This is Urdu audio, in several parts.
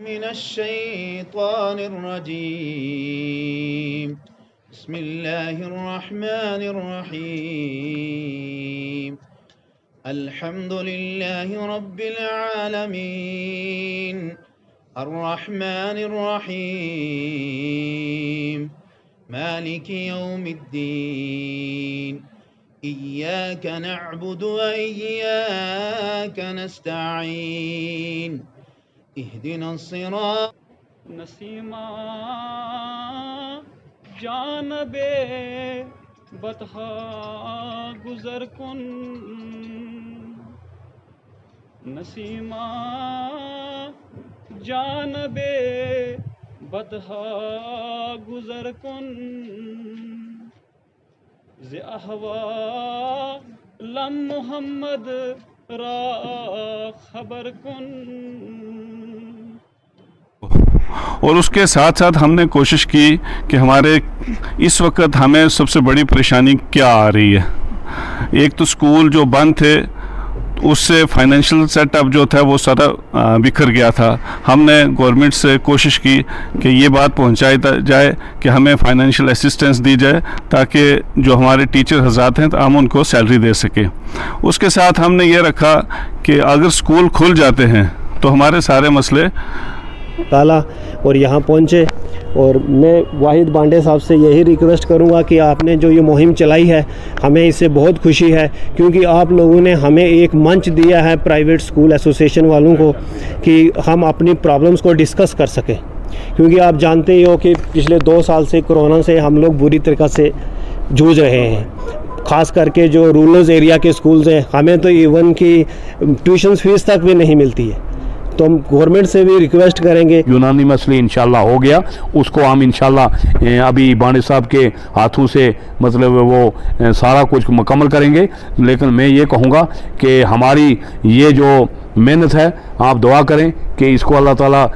من الشيطان الرجيم بسم الله الرحمن الرحيم الحمد لله رب العالمين الرحمن الرحيم مالك يوم الدين إياك نعبد وإياك نستعين اهدنا الصراط نسیمہ جانب بطحا گزر کن نسیمہ جانب بطحا گزر کن ز احوا لم محمد را خبر کن. اور اس کے ساتھ ساتھ ہم نے کوشش کی کہ ہمارے اس وقت ہمیں سب سے بڑی پریشانی کیا آ رہی ہے. ایک تو سکول جو بند تھے اس سے فائنینشیل سیٹ اپ جو تھا وہ سارا بکھر گیا تھا. ہم نے گورنمنٹ سے کوشش کی کہ یہ بات پہنچائی جائے کہ ہمیں فائنینشیل اسسٹنس دی جائے تاکہ جو ہمارے ٹیچر حضرات ہیں تو ہم ان کو سیلری دے سکیں. اس کے ساتھ ہم نے یہ رکھا کہ اگر سکول کھل جاتے ہیں تو ہمارے سارے مسئلے ڈالا اور یہاں پہنچے. اور میں واحد بانڈے صاحب سے یہی ریکویسٹ کروں گا کہ آپ نے جو یہ مہم چلائی ہے ہمیں اس سے بہت خوشی ہے، کیونکہ آپ لوگوں نے ہمیں ایک منچ دیا ہے پرائیویٹ سکول ایسوسیشن والوں کو کہ ہم اپنی پرابلمز کو ڈسکس کر سکیں. کیونکہ آپ جانتے ہی ہو کہ پچھلے 2 سال سے کرونا سے ہم لوگ بری طریقے سے جوجھ رہے ہیں. خاص کر کے جو رورل ایریا کے سکولز ہیں ہمیں تو ایون کی ٹیوشن فیس تک بھی نہیں ملتی ہے. تو ہم گورنمنٹ سے بھی ریکویسٹ کریں گے. یونانی مسئلے انشاءاللہ ہو گیا، اس کو ہم انشاءاللہ ابھی بانڈے صاحب کے ہاتھوں سے مطلب وہ سارا کچھ مکمل کریں گے. لیکن میں یہ کہوں گا کہ ہماری یہ جو محنت ہے آپ دعا کریں کہ اس کو اللہ تعالیٰ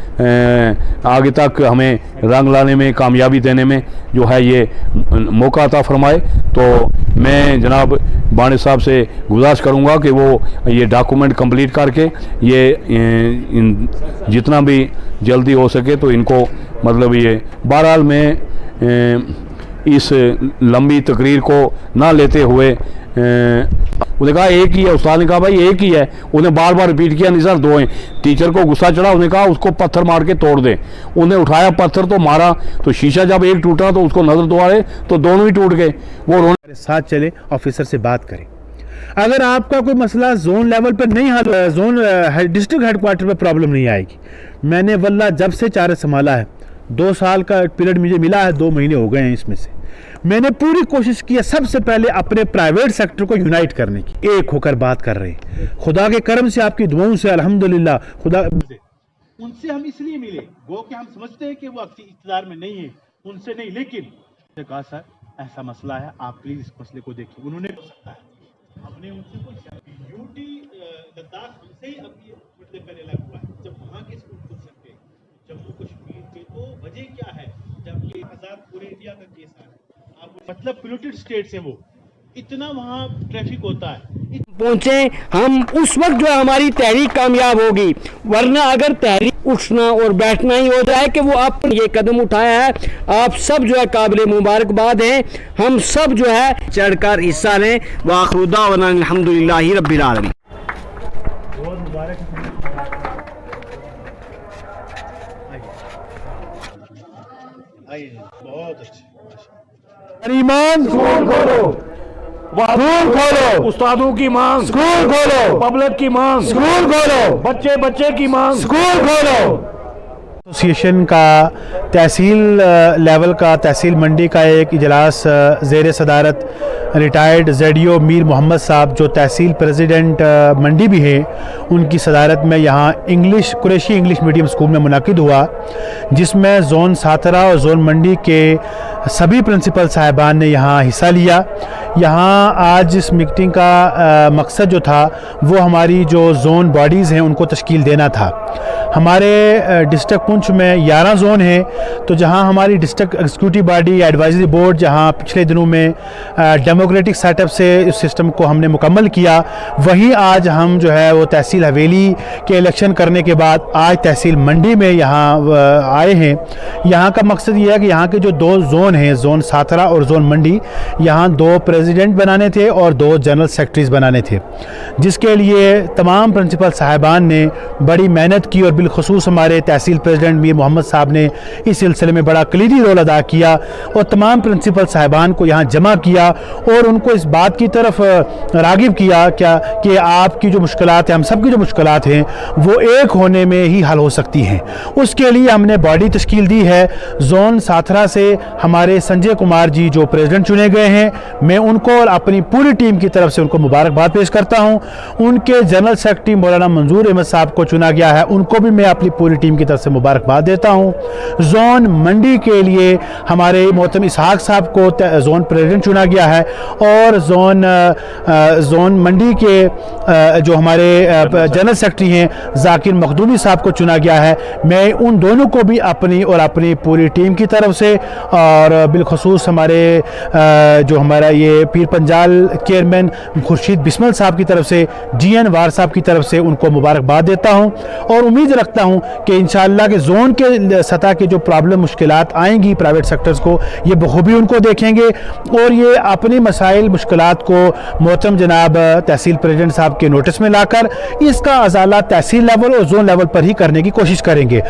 آگے تک ہمیں رنگ لانے میں کامیابی دینے میں جو ہے یہ موقع عطا فرمائے. تو میں جناب بانڈے صاحب سے گزارش کروں گا کہ وہ یہ ڈاکومنٹ کمپلیٹ کر کے یہ جتنا بھی جلدی ہو سکے تو ان کو مطلب یہ بہرحال میں اس لمبی تقریر کو نہ لیتے ہوئے انہوں نے کہا ایک ہی ہے، استاد نے کہا بھائی ایک ہی ہے. انہیں بار بار ریپیٹ کیا نہیں سر 2 ہیں. ٹیچر کو غصہ چڑھا، انہوں نے کہا اس کو پتھر مار کے توڑ دیں. انہیں اٹھایا پتھر تو مارا تو شیشہ جب ایک ٹوٹا تو اس کو نظر دوڑے تو دونوں ہی ٹوٹ گئے. وہ رونے ساتھ چلے، آفیسر سے بات کریں. اگر آپ کا کوئی مسئلہ زون لیول پر نہیں حل ہوا، زون ڈسٹرکٹ ہیڈ کوارٹر پہ پرابلم نہیں آئے گی. میں نے واللہ جب سے چارہ سنبھالا ہے 2 سال کا پیریڈ مجھے ملا ہے، 2 مہینے ہو گئے ہیں. اس میں سے میں نے پوری کوشش کی ہے سب سے پہلے اپنے پرائیویٹ سیکٹر کو یونائٹ کرنے کی. ایک ہو کر بات کر رہے ہیں. خدا کے کرم سے، آپ کی دعاؤں سے الحمدللہ خدا ان سے ہم اس لیے ملے گو کہ ہم سمجھتے ہیں کہ وہ اقتدار میں نہیں ہے، ان سے نہیں. لیکن کہا سر ایسا مسئلہ ہے، آپ پلیز اس مسئلے کو دیکھیں. انہوں نے ہم نے ان سے کوئی یوٹی لداخ ہم سے ہی اب یہ مطلب پہلے الگ ہوا ہے. جب وہاں کے اسکول کھل سکتے جموں کشمیر کے تو وجہ کیا ہے جب یہ آزاد پورے انڈیا کا کیس آ رہا ہے. آپ مطلب پولوٹڈ اسٹیٹس ہیں، وہ اتنا وہاں ٹریفک ہوتا ہے. پہنچیں ہم اس وقت جو ہماری تحریک کامیاب ہوگی. ورنہ اگر تحریک اٹھنا اور بیٹھنا ہی ہو جائے کہ وہ آپ یہ قدم اٹھایا ہے، آپ سب جو ہے قابل مبارکباد ہیں. ہم سب جو ہے چڑھ کر حصہ لیں. وآخر دعوانا الحمدللہ رب العالمین. بہت مبارک بہت اچھے. ایمان سکول کھولو، سکول کھولو، استادوں کی مانگ سکول کھولو، پبلک کی مانگ سکول کھولو، بچے کی مانگ سکول کھولو. ایسوسیشن کا تحصیل لیول کا تحصیل منڈی کا ایک اجلاس زیر صدارت ریٹائرڈ زیڈیو میر محمد صاحب جو تحصیل پریزیڈنٹ منڈی بھی ہیں، ان کی صدارت میں یہاں قریشی انگلش میڈیم سکول میں منعقد ہوا، جس میں زون ساترا اور زون منڈی کے سبھی پرنسپل صاحبان نے یہاں حصہ لیا. یہاں آج اس میٹنگ کا مقصد جو تھا وہ ہماری جو زون باڈیز ہیں ان کو تشکیل دینا تھا. ہمارے ڈسٹرکٹ پونچھ میں 11 زون ہیں، تو جہاں ہماری district executive body advisory board جہاں پچھلے دنوں میں ڈیموکریٹک سیٹ اپ سے اس سسٹم کو ہم نے مکمل کیا، وہیں آج ہم جو ہے وہ تحصیل حویلی کے الیکشن کرنے کے بعد آج تحصیل منڈی میں یہاں آئے ہیں۔ یہاں کا مقصد یہ ہے کہ یہاں کے جو 2 زون ہیں، زون ساتھرا اور زون منڈی، یہاں 2 پریزیڈنٹ بنانے تھے اور 2 جنرل سیکرٹریز بنانے تھے، جس کے لیے تمام پرنسپل صاحبان نے بڑی محنت کی، اور بالخصوص ہمارے تحصیل پریزیڈنٹ میر محمد صاحب نے اس سلسلے میں بڑا کلیدی رول ادا کیا، اور تمام پرنسپل صاحبان کو یہاں جمع کیا اور ان کو اس بات کی طرف راغب کیا کہ آپ کی جو مشکلات ہیں، ہم سب کی جو مشکلات ہیں، وہ ایک ہونے میں ہی حل ہو سکتی ہیں۔ اس کے لیے ہم نے باڈی تشکیل دی ہے۔ زون ساتھرا سے ہمارے سنجے کمار جی جو پریزیڈنٹ چنے گئے ہیں، میں ان کو اور اپنی پوری ٹیم کی طرف سے ان کو مبارکباد پیش کرتا ہوں۔ ان کے جنرل سیکرٹری مولانا منظور احمد صاحب کو چنا گیا ہے، ان کو بھی میں اپنی پوری ٹیم کی طرف سے مبارکباد دیتا ہوں۔ زون منڈی کے لیے ہمارے محترم اسحاق صاحب کو زون پریزیڈنٹ چنا گیا ہے، اور زون منڈی کے جو ہمارے جنرل سیکرٹری ہیں ذاکر مخدومی صاحب کو چنا گیا ہے۔ میں ان دونوں کو بھی اپنی پوری ٹیم کی طرف سے، اور بالخصوص ہمارے جو ہمارا یہ پیر پنجال چیئرمین خورشید بسمل صاحب کی طرف سے، جی این وار صاحب کی طرف سے ان کو مبارکباد دیتا ہوں، اور امید رکھتا ہوں کہ انشاءاللہ کہ زون کے سطح کے جو پرابلم مشکلات آئیں گی پرائیویٹ سیکٹرز کو، یہ بخوبی ان کو دیکھیں گے، اور یہ اپنی مسائل مشکلات کو محترم جناب تحصیل پریزیڈنٹ صاحب کے نوٹس میں لا کر اس کا ازالہ تحصیل لیول اور زون لیول پر ہی کرنے کی کوشش کریں گے۔